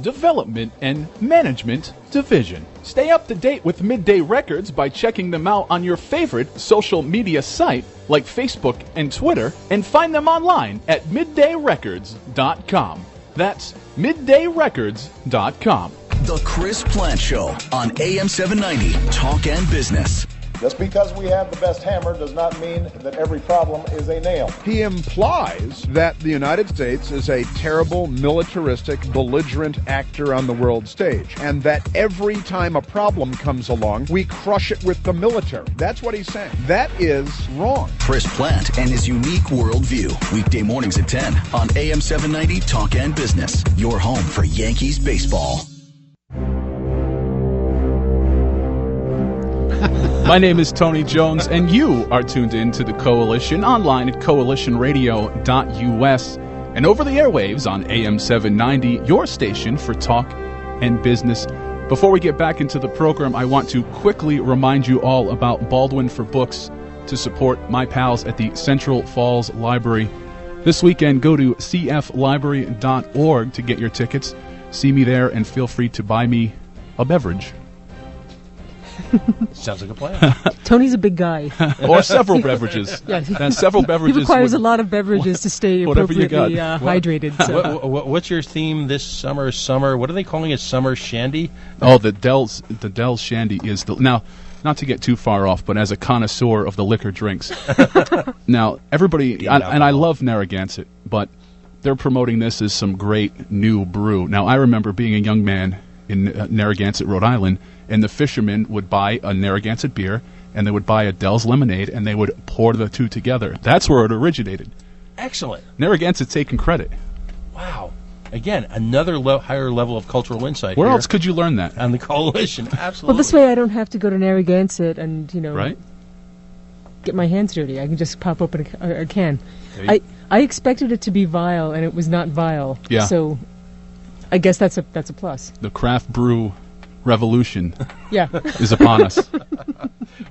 Development and Management Division. Stay up to date with Midday Records by checking them out on your favorite social media site like Facebook and Twitter, and find them online at middayrecords.com. That's middayrecords.com. The Chris Plant Show on AM 790, Talk and Business. Just because we have the best hammer does not mean that every problem is a nail. He implies that the United States is a terrible, militaristic, belligerent actor on the world stage, and that every time a problem comes along, we crush it with the military. That's what he's saying. That is wrong. Chris Plant and his unique worldview. Weekday mornings at 10 on AM 790, Talk and Business. Your home for Yankees baseball. My name is Tony Jones, and you are tuned in to The Coalition, online at coalitionradio.us, and over the airwaves on AM 790, your station for talk and business. Before we get back into the program, I want to quickly remind you all about Baldwin for Books to support my pals at the Central Falls Library. This weekend, go to cflibrary.org to get your tickets. See me there, and feel free to buy me a beverage. Sounds like a plan. Tony's a big guy. Or several beverages. Yeah. Several beverages. He requires a lot of beverages to stay appropriately hydrated. So. What's your theme this summer? What are they calling it? Summer Shandy? Oh, the Dell's Shandy is the... Now, not to get too far off, but as a connoisseur of the liquor drinks. Now, everybody... I love Narragansett, but they're promoting this as some great new brew. Now, I remember being a young man in Narragansett, Rhode Island, and the fishermen would buy a Narragansett beer, and they would buy a Dell's lemonade, and they would pour the two together. That's where it originated. Excellent. Narragansett's taking credit. Wow. Again, another higher level of cultural insight. Where else could you learn that? On the Coalition. Absolutely. Well, this way I don't have to go to Narragansett and, right? Get my hands dirty. I can just pop open a can. I expected it to be vile, and it was not vile. Yeah. So I guess that's a plus. The craft brew revolution is upon us.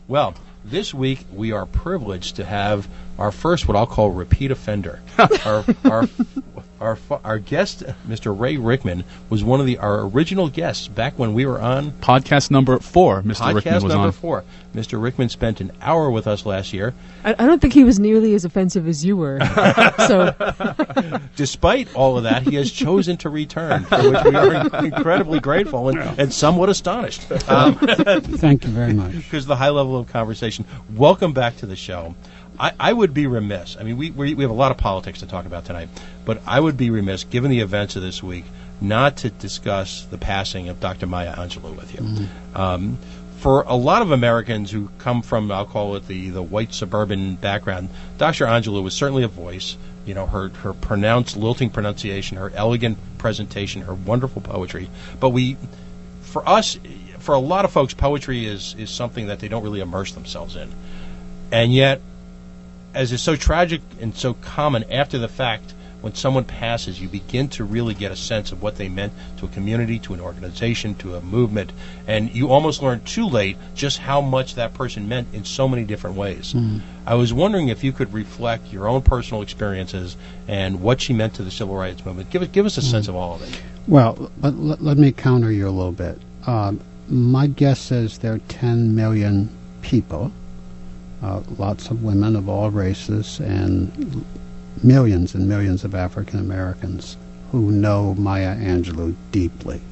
Well, this week we are privileged to have our first, what I'll call, repeat offender. Our guest, Mr. Ray Rickman, was one of our original guests back when we were on podcast number 4. Mr. Rickman was on. Podcast number 4. Mr. Rickman spent an hour with us last year. I don't think he was nearly as offensive as you were. So, despite all of that, he has chosen to return, for which we are incredibly grateful and somewhat astonished. Thank you very much. Because the high level of conversation. Welcome back to the show. I would be remiss. I mean, we have a lot of politics to talk about tonight, but I would be remiss, given the events of this week, not to discuss the passing of Dr. Maya Angelou with you. Mm-hmm. For a lot of Americans who come from, I'll call it the white suburban background, Dr. Angelou was certainly a voice. You know, her pronounced, lilting pronunciation, her elegant presentation, her wonderful poetry. But for a lot of folks, poetry is something that they don't really immerse themselves in. And yet, as is so tragic and so common after the fact, when someone passes, you begin to really get a sense of what they meant to a community, to an organization, to a movement, and you almost learn too late just how much that person meant in so many different ways. Mm-hmm. I was wondering if you could reflect your own personal experiences and what she meant to the civil rights movement. Give us a sense of all of it. Well, let me counter you a little bit. My guess is there are 10 million people, lots of women of all races, and millions and millions of African Americans who know Maya Angelou deeply,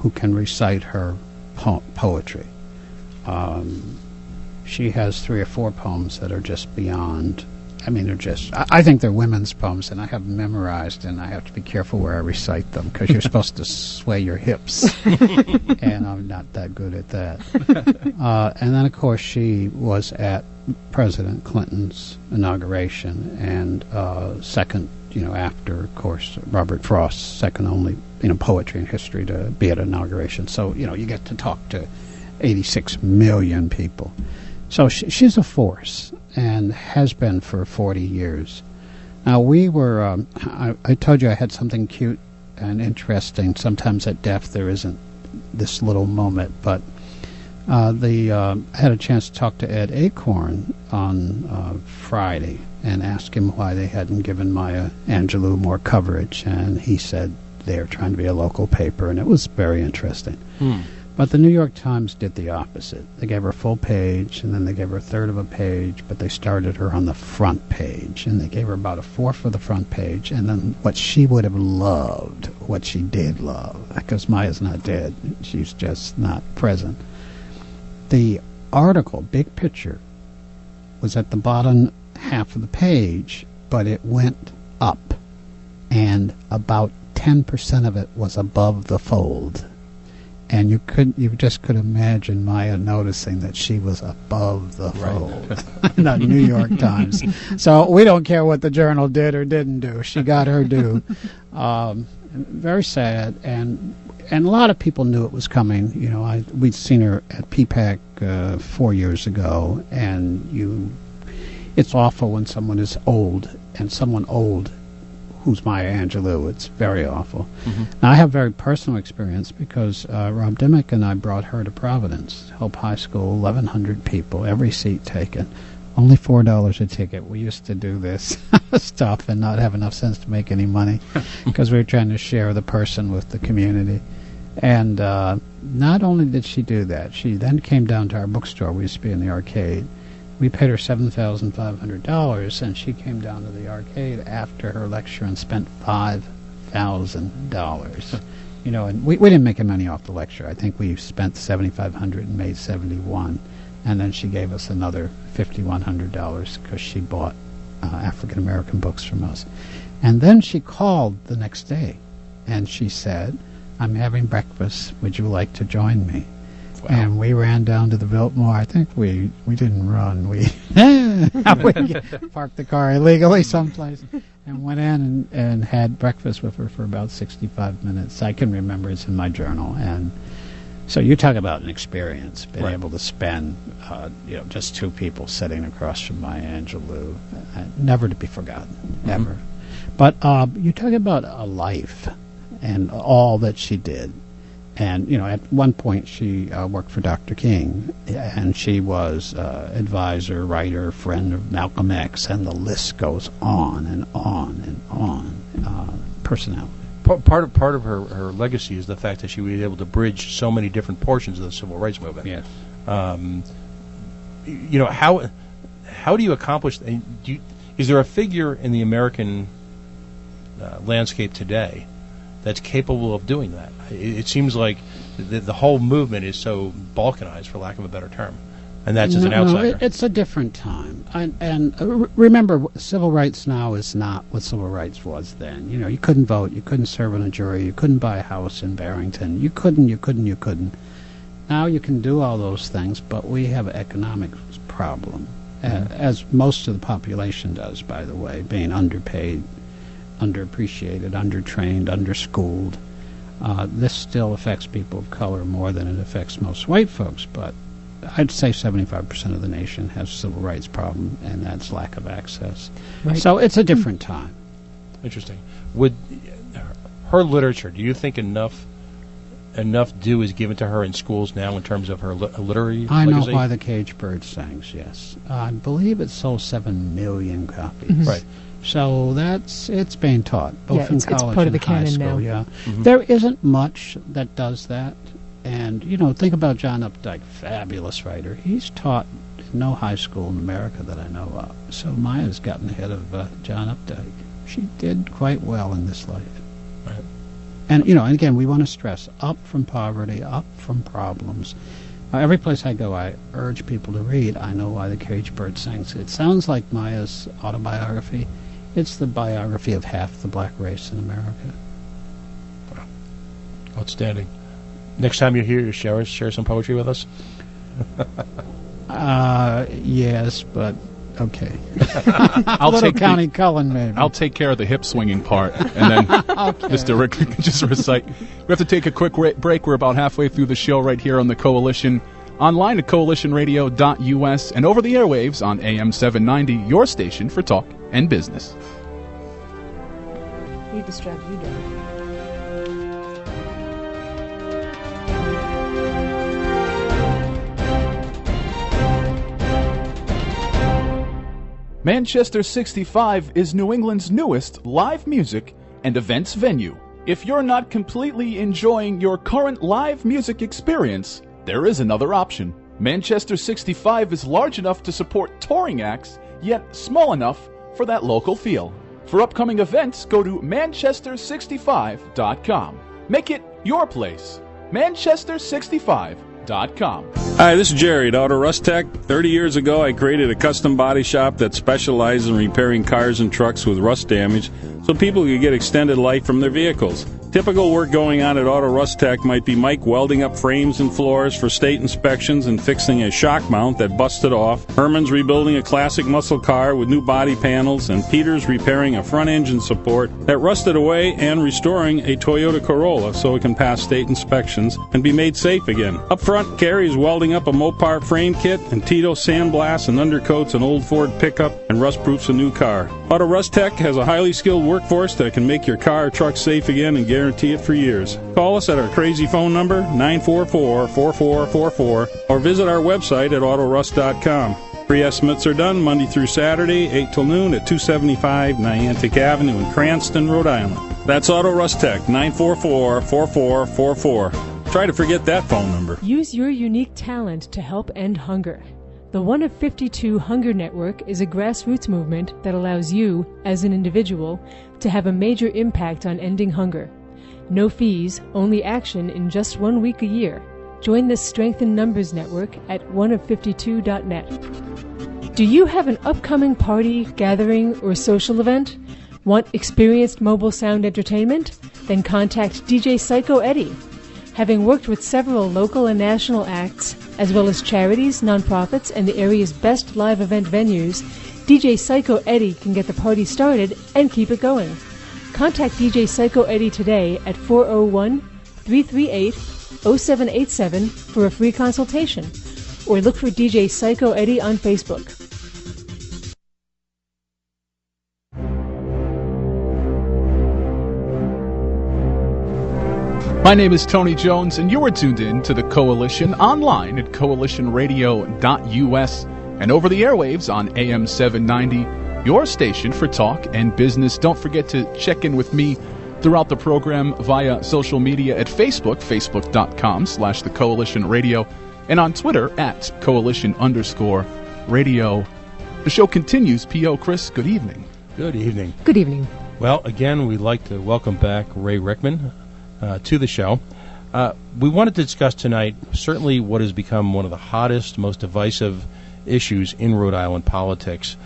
who can recite her poetry. She has 3 or 4 poems that are just beyond. I mean, they're just. I think they're women's poems, and I have them memorized, and I have to be careful where I recite them because you're supposed to sway your hips, and I'm not that good at that. And then, of course, she was at President Clinton's inauguration, and second, after, of course, Robert Frost, second only, poetry in history to be at inauguration. So, you get to talk to 86 million people. So she's a force, and has been for 40 years. Now, we were, I told you I had something cute and interesting. Sometimes at death there isn't this little moment, but I had a chance to talk to Ed Acorn on Friday and ask him why they hadn't given Maya Angelou more coverage, and he said there trying to be a local paper, and it was very interesting. But the New York Times did the opposite. They gave her a full page, and then they gave her a third of a page, but they started her on the front page, and they gave her about a fourth of the front page, and then what she would have loved, what she did love, because Maya's not dead, she's just not present. The article, big picture, was at the bottom half of the page, but it went up, and about 10% of it was above the fold. And you just could imagine Maya noticing that she was above the fold. The New York Times. So we don't care what the journal did or didn't do. She got her due. Very sad, and a lot of people knew it was coming. You know, we'd seen her at PPAC 4 years ago, and it's awful when someone is old, and someone old who's Maya Angelou. It's very awful. Now, I have very personal experience because Rob Dimmick and I brought her to Providence, Hope High School, 1,100 people, every seat taken, only $4 a ticket. We used to do this stuff and not have enough sense to make any money because we were trying to share the person with the community. And not only did she do that, she then came down to our bookstore. We used to be in the arcade. We paid her $7,500, and she came down to the arcade after her lecture and spent $5,000. You know, and we didn't make any money off the lecture. I think we spent $7,500 and made $71, and then she gave us another $5,100 because she bought African American books from us. And then she called the next day, and she said, "I'm having breakfast. Would you like to join me?" Wow. And we ran down to the Biltmore. I think we didn't run. We parked the car illegally someplace and went in and had breakfast with her for about 65 minutes. I can remember, it's in my journal. And so you talk about an experience, being able to spend, just two people sitting across from Maya Angelou, never to be forgotten, ever. But you talk about a life and all that she did. And, you know, at one point she worked for Dr. King, and she was advisor, writer, friend of Malcolm X, and the list goes on and on and on. Personality. Part of her legacy is the fact that she was able to bridge so many different portions of the civil rights movement. Yes. You know, how do you accomplish? Is there a figure in the American landscape today that's capable of doing that? It seems like the whole movement is so balkanized, for lack of a better term, and that's as an outsider. No, it's a different time. And remember, civil rights now is not what civil rights was then. You know, you couldn't vote, you couldn't serve on a jury, you couldn't buy a house in Barrington. You couldn't. Now you can do all those things, but we have an economic problem, as most of the population does, by the way, being underpaid, underappreciated, undertrained, underschooled. This still affects people of color more than it affects most white folks, but I'd say 75% of the nation has a civil rights problem, and that's lack of access. Right. So it's a different time. Interesting. Would her literature, do you think enough due is given to her in schools now in terms of her literary I legacy? Know Why the Caged Bird Sings, yes. I believe it sold 7 million copies. Right. So it's being taught, both in college it's part of the and high canon school. now. Yeah, There isn't much that does that, and think about John Updike, fabulous writer. He's taught in no high school in America that I know of. So Maya's gotten ahead of John Updike. She did quite well in this life. Right. And and again, we want to stress up from poverty, up from problems. Every place I go, I urge people to read I Know Why the Caged Bird Sings. It sounds like Maya's autobiography. It's the biography of half the black race in America. Wow. Outstanding. Next time you're here, you share some poetry with us? Yes, but okay. I'll take County Cullen, maybe. I'll take care of the hip swinging part, and then Mr. Rickman can just recite. We have to take a quick break. We're about halfway through the show right here on the Coalition, online at coalitionradio.us, and over the airwaves on AM 790, your station for talk and business. He distracted you, Dad. Manchester 65 is New England's newest live music and events venue. If you're not completely enjoying your current live music experience, there is another option. Manchester 65 is large enough to support touring acts, yet small enough for that local feel. For upcoming events, go to manchester65.com. Make it your place. manchester65.com. Hi, this is Jerry at Auto Rust Tech. 30 years ago, I created a custom body shop that specializes in repairing cars and trucks with rust damage so people could get extended life from their vehicles. Typical work going on at Auto Rust Tech might be Mike welding up frames and floors for state inspections and fixing a shock mount that busted off, Herman's rebuilding a classic muscle car with new body panels, and Peter's repairing a front engine support that rusted away and restoring a Toyota Corolla so it can pass state inspections and be made safe again. Up front, Carrie is welding up a Mopar frame kit, and Tito sandblasts and undercoats an old Ford pickup and rust-proofs a new car. Auto Rust Tech has a highly skilled workforce that can make your car or truck safe again and guarantee it for years. Call us at our crazy phone number, 944-4444, or visit our website at autorust.com. Free estimates are done Monday through Saturday, 8 till noon at 275 Niantic Avenue in Cranston, Rhode Island. That's Auto Rust Tech, 944-4444. Try to forget that phone number. Use your unique talent to help end hunger. The One of 52 Hunger Network is a grassroots movement that allows you, as an individual, to have a major impact on ending hunger. No fees, only action in just 1 week a year. Join this Strength in Numbers network at oneof52.net. Do you have an upcoming party, gathering, or social event? Want experienced mobile sound entertainment? Then contact DJ Psycho Eddie. Having worked with several local and national acts, as well as charities, nonprofits, and the area's best live event venues, DJ Psycho Eddie can get the party started and keep it going. Contact DJ Psycho Eddie today at 401-338-0787 for a free consultation, or look for DJ Psycho Eddie on Facebook. My name is Tony Jones, and you are tuned in to the Coalition online at coalitionradio.us and over the airwaves on AM 790, your station for talk and business. Don't forget to check in with me throughout the program via social media at Facebook, facebook.com/The Coalition Radio, and on Twitter at Coalition_radio. The show continues. P.O. Chris, good evening. Good evening. Good evening. Well, again, we'd like to welcome back Ray Rickman to the show. We wanted to discuss tonight certainly what has become one of the hottest, most divisive issues in Rhode Island politics.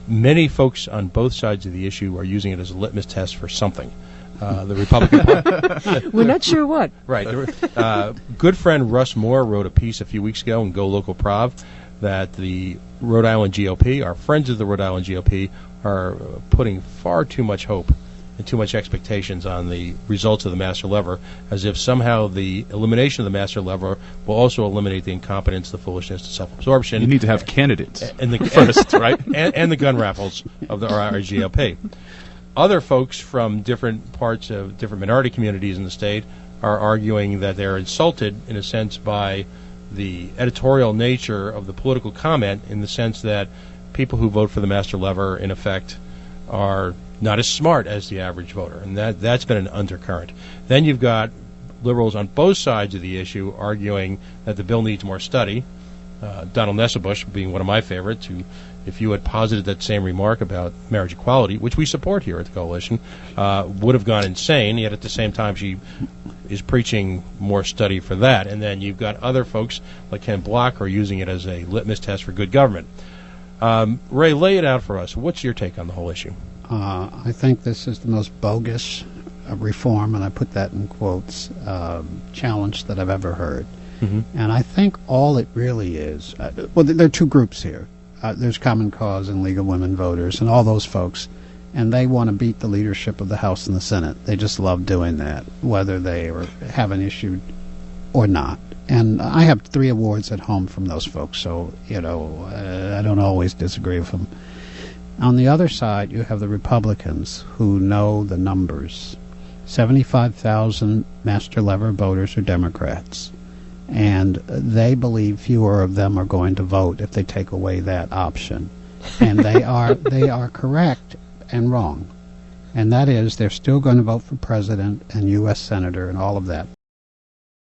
Many folks on both sides of the issue are using it as a litmus test for something. The Republican Party. We're not sure what. Right. Good friend Russ Moore wrote a piece a few weeks ago in Go Local Prov that the Rhode Island GOP, our friends of the Rhode Island GOP, are putting far too much hope and too much expectations on the results of the master lever, as if somehow the elimination of the master lever will also eliminate the incompetence, the foolishness, the self-absorption. You need to have candidates and the first, right? And the gun raffles of our GOP. Other folks from different parts of different minority communities in the state are arguing that they're insulted, in a sense, by the editorial nature of the political comment, in the sense that people who vote for the master lever, in effect, are not as smart as the average voter, and that's been an undercurrent. Then you've got liberals on both sides of the issue arguing that the bill needs more study. Donald Nessebush being one of my favorites, who, if you had posited that same remark about marriage equality, which we support here at the Coalition, would have gone insane, yet at the same time she is preaching more study for that. And then you've got other folks like Ken Block who are using it as a litmus test for good government. Ray, lay it out for us. What's your take on the whole issue? I think this is the most bogus reform, and I put that in quotes, challenge that I've ever heard. Mm-hmm. And I think all it really is, well, there are two groups here. There's Common Cause and League of Women Voters and all those folks, and they want to beat the leadership of the House and the Senate. They just love doing that, whether they have an issue or not. And I have 3 awards at home from those folks, so, I don't always disagree with them. On the other side, you have the Republicans who know the numbers. 75,000 master lever voters are Democrats, and they believe fewer of them are going to vote if they take away that option. And they are correct and wrong. and that is they're still going to vote for president and U.S. senator and all of that.